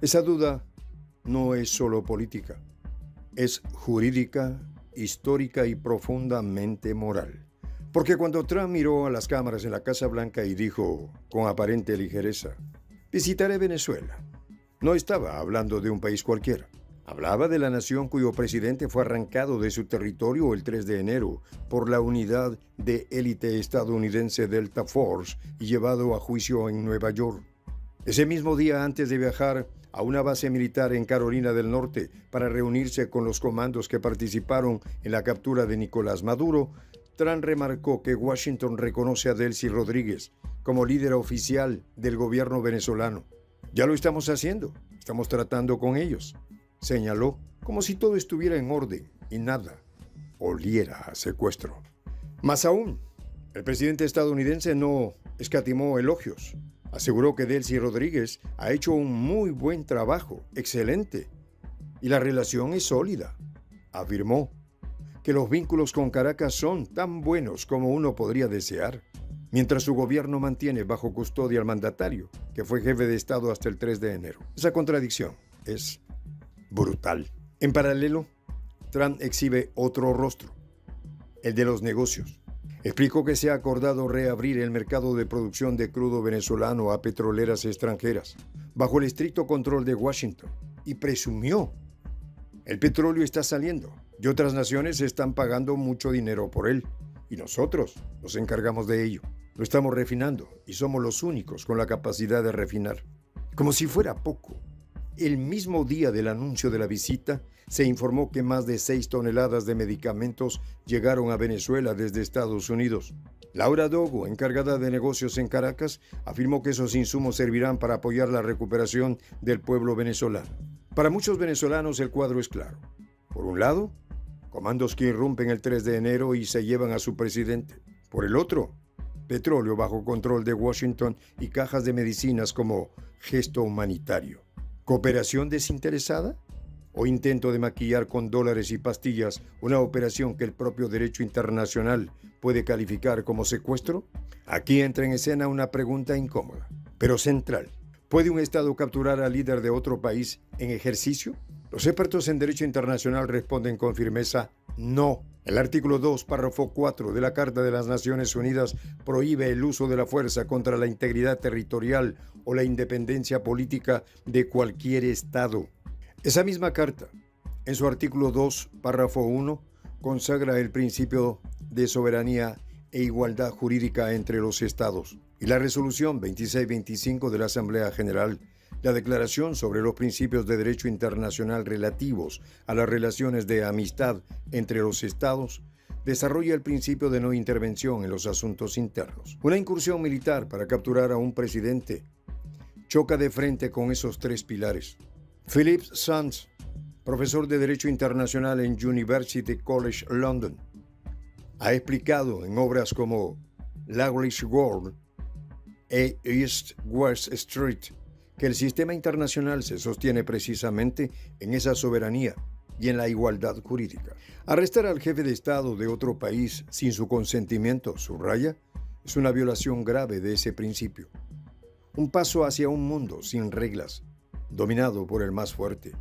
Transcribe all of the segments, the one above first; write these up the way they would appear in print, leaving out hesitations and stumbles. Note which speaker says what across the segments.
Speaker 1: Esa duda no es solo política, es jurídica, histórica y profundamente moral. Porque cuando Trump miró a las cámaras en la Casa Blanca y dijo, con aparente ligereza, visitaré Venezuela, no estaba hablando de un país cualquiera. Hablaba de la nación cuyo presidente fue arrancado de su territorio el 3 de enero por la unidad de élite estadounidense Delta Force y llevado a juicio en Nueva York. Ese mismo día, antes de viajar a una base militar en Carolina del Norte para reunirse con los comandos que participaron en la captura de Nicolás Maduro, Trump remarcó que Washington reconoce a Delcy Rodríguez como líder oficial del gobierno venezolano. Ya lo estamos haciendo, estamos tratando con ellos, señaló, como si todo estuviera en orden y nada oliera a secuestro. Más aún, el presidente estadounidense no escatimó elogios. Aseguró que Delcy Rodríguez ha hecho un muy buen trabajo, excelente, y la relación es sólida. Afirmó que los vínculos con Caracas son tan buenos como uno podría desear, mientras su gobierno mantiene bajo custodia al mandatario, que fue jefe de Estado hasta el 3 de enero. Esa contradicción es brutal. En paralelo, Trump exhibe otro rostro, el de los negocios. Explicó que se ha acordado reabrir el mercado de producción de crudo venezolano a petroleras extranjeras, bajo el estricto control de Washington, y presumió: el petróleo está saliendo y otras naciones están pagando mucho dinero por él, y nosotros nos encargamos de ello. Lo estamos refinando y somos los únicos con la capacidad de refinar. Como si fuera poco, el mismo día del anuncio de la visita, se informó que más de 6 toneladas de medicamentos llegaron a Venezuela desde Estados Unidos. Laura Dogo, encargada de negocios en Caracas, afirmó que esos insumos servirán para apoyar la recuperación del pueblo venezolano. Para muchos venezolanos el cuadro es claro. Por un lado, comandos que irrumpen el 3 de enero y se llevan a su presidente. Por el otro, petróleo bajo control de Washington y cajas de medicinas como gesto humanitario. ¿Cooperación desinteresada? ¿O intento de maquillar con dólares y pastillas una operación que el propio derecho internacional puede calificar como secuestro? Aquí entra en escena una pregunta incómoda, pero central. ¿Puede un Estado capturar al líder de otro país en ejercicio? Los expertos en derecho internacional responden con firmeza: no. El artículo 2, párrafo 4 de la Carta de las Naciones Unidas prohíbe el uso de la fuerza contra la integridad territorial o la independencia política de cualquier Estado. Esa misma Carta, en su artículo 2, párrafo 1, consagra el principio de soberanía e igualdad jurídica entre los Estados. Y la resolución 2625 de la Asamblea General, la Declaración sobre los Principios de Derecho Internacional relativos a las relaciones de amistad entre los Estados, desarrolla el principio de no intervención en los asuntos internos. Una incursión militar para capturar a un presidente choca de frente con esos 3 pilares. Philip Sands, profesor de Derecho Internacional en University College London, ha explicado en obras como Language World e East-West Street que el sistema internacional se sostiene precisamente en esa soberanía y en la igualdad jurídica. Arrestar al jefe de Estado de otro país sin su consentimiento, subraya, es una violación grave de ese principio. Un paso hacia un mundo sin reglas, dominado por el más fuerte.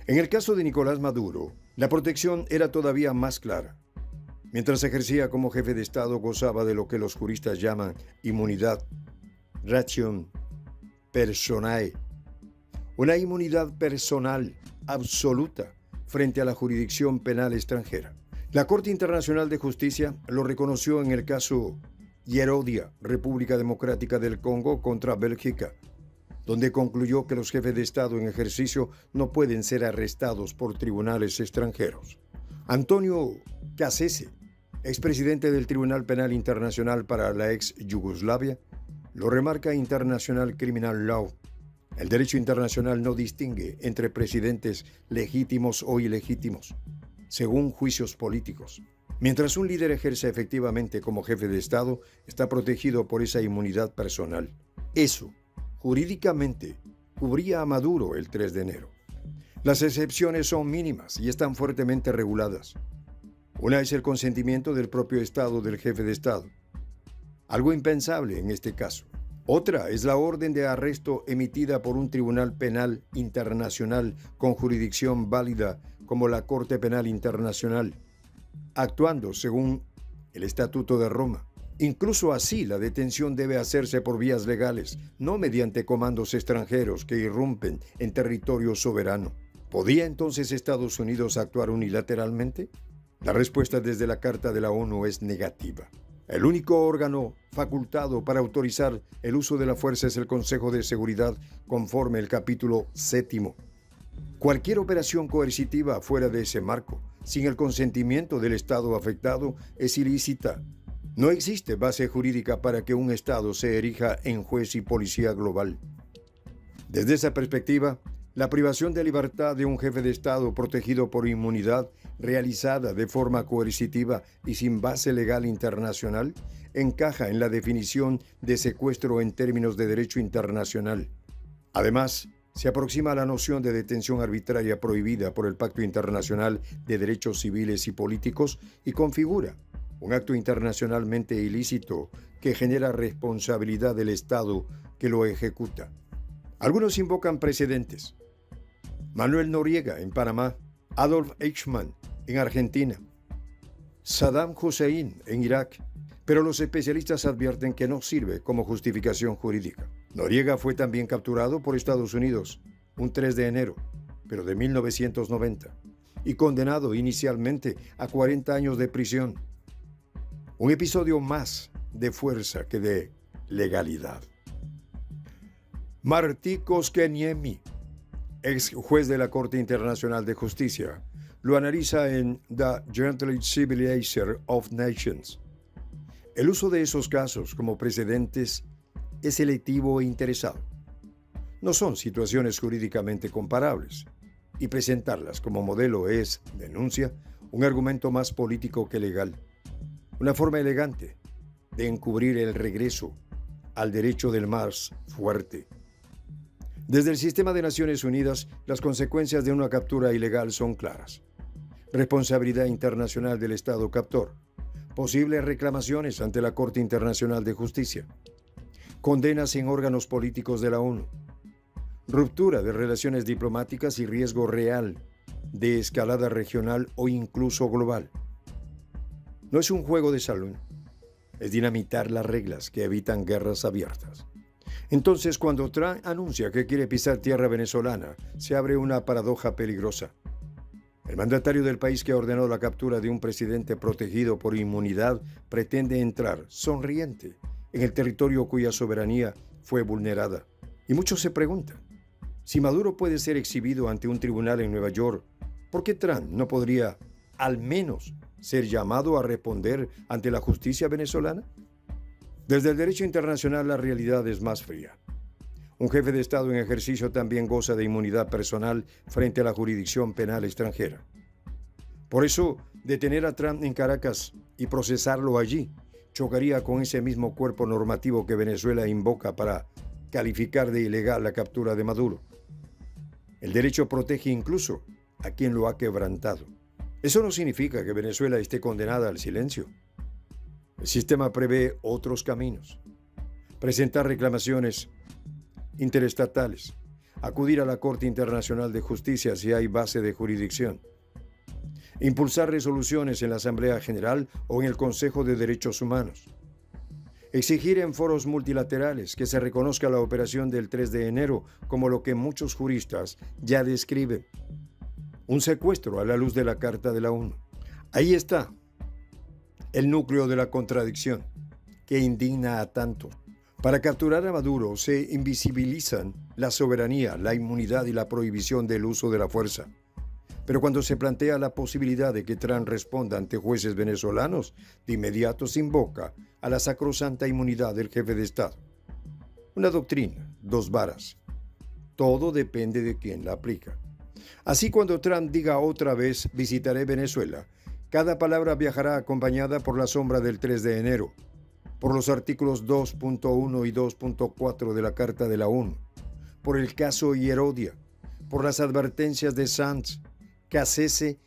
Speaker 1: En el caso de Nicolás Maduro, la protección era todavía más clara. Mientras ejercía como jefe de Estado, gozaba de lo que los juristas llaman inmunidad, ration personae, una inmunidad personal absoluta frente a la jurisdicción penal extranjera. La Corte Internacional de Justicia lo reconoció en el caso Yerodia, República Democrática del Congo contra Bélgica, donde concluyó que los jefes de Estado en ejercicio no pueden ser arrestados por tribunales extranjeros. Antonio Cassese, expresidente del Tribunal Penal Internacional para la ex Yugoslavia, lo remarca International Criminal Law. El derecho internacional no distingue entre presidentes legítimos o ilegítimos, según juicios políticos. Mientras un líder ejerce efectivamente como jefe de Estado, está protegido por esa inmunidad personal. Eso, jurídicamente, cubría a Maduro el 3 de enero. Las excepciones son mínimas y están fuertemente reguladas. Una es el consentimiento del propio Estado del jefe de Estado, algo impensable en este caso. Otra es la orden de arresto emitida por un tribunal penal internacional con jurisdicción válida como la Corte Penal Internacional, actuando según el Estatuto de Roma. Incluso así, la detención debe hacerse por vías legales, no mediante comandos extranjeros que irrumpen en territorio soberano. ¿Podía entonces Estados Unidos actuar unilateralmente? La respuesta desde la Carta de la ONU es negativa. El único órgano facultado para autorizar el uso de la fuerza es el Consejo de Seguridad conforme el capítulo 7. Cualquier operación coercitiva fuera de ese marco, sin el consentimiento del Estado afectado, es ilícita. No existe base jurídica para que un Estado se erija en juez y policía global. Desde esa perspectiva, la privación de libertad de un jefe de Estado protegido por inmunidad realizada de forma coercitiva y sin base legal internacional encaja en la definición de secuestro en términos de derecho internacional. Además, se aproxima a la noción de detención arbitraria prohibida por el Pacto Internacional de Derechos Civiles y Políticos y configura un acto internacionalmente ilícito que genera responsabilidad del Estado que lo ejecuta. Algunos invocan precedentes. Manuel Noriega en Panamá, Adolf Eichmann en Argentina, Saddam Hussein en Irak, pero los especialistas advierten que no sirve como justificación jurídica. Noriega fue también capturado por Estados Unidos un 3 de enero, pero de 1990, y condenado inicialmente a 40 años de prisión. Un episodio más de fuerza que de legalidad. Martí Koskeniemi, ex juez de la Corte Internacional de Justicia, lo analiza en The Gently Civilizer of Nations. El uso de esos casos como precedentes es selectivo e interesado. No son situaciones jurídicamente comparables, y presentarlas como modelo es, denuncia, un argumento más político que legal. Una forma elegante de encubrir el regreso al derecho del más fuerte. Desde el sistema de Naciones Unidas, las consecuencias de una captura ilegal son claras. Responsabilidad internacional del Estado captor. Posibles reclamaciones ante la Corte Internacional de Justicia. Condenas en órganos políticos de la ONU. Ruptura de relaciones diplomáticas y riesgo real de escalada regional o incluso global. No es un juego de salón, es dinamitar las reglas que evitan guerras abiertas. Entonces, cuando Trump anuncia que quiere pisar tierra venezolana, se abre una paradoja peligrosa. El mandatario del país que ordenó la captura de un presidente protegido por inmunidad pretende entrar, sonriente, en el territorio cuya soberanía fue vulnerada. Y muchos se preguntan, si Maduro puede ser exhibido ante un tribunal en Nueva York, ¿por qué Trump no podría, al menos, ser llamado a responder ante la justicia venezolana? Desde el derecho internacional la realidad es más fría. Un jefe de Estado en ejercicio también goza de inmunidad personal frente a la jurisdicción penal extranjera. Por eso, detener a Trump en Caracas y procesarlo allí chocaría con ese mismo cuerpo normativo que Venezuela invoca para calificar de ilegal la captura de Maduro. El derecho protege incluso a quien lo ha quebrantado. Eso no significa que Venezuela esté condenada al silencio. El sistema prevé otros caminos. Presentar reclamaciones interestatales, acudir a la Corte Internacional de Justicia si hay base de jurisdicción, impulsar resoluciones en la Asamblea General o en el Consejo de Derechos Humanos, exigir en foros multilaterales que se reconozca la operación del 3 de enero como lo que muchos juristas ya describen, un secuestro a la luz de la Carta de la ONU. Ahí está el núcleo de la contradicción que indigna a tantos. Para capturar a Maduro se invisibilizan la soberanía, la inmunidad y la prohibición del uso de la fuerza. Pero cuando se plantea la posibilidad de que Trump responda ante jueces venezolanos, de inmediato se invoca a la sacrosanta inmunidad del jefe de Estado. Una doctrina, dos varas. Todo depende de quién la aplica. Así, cuando Trump diga otra vez visitaré Venezuela, cada palabra viajará acompañada por la sombra del 3 de enero, por los artículos 2.1 y 2.4 de la Carta de la ONU, por el caso Yerodia, por las advertencias de Sanz, Cassese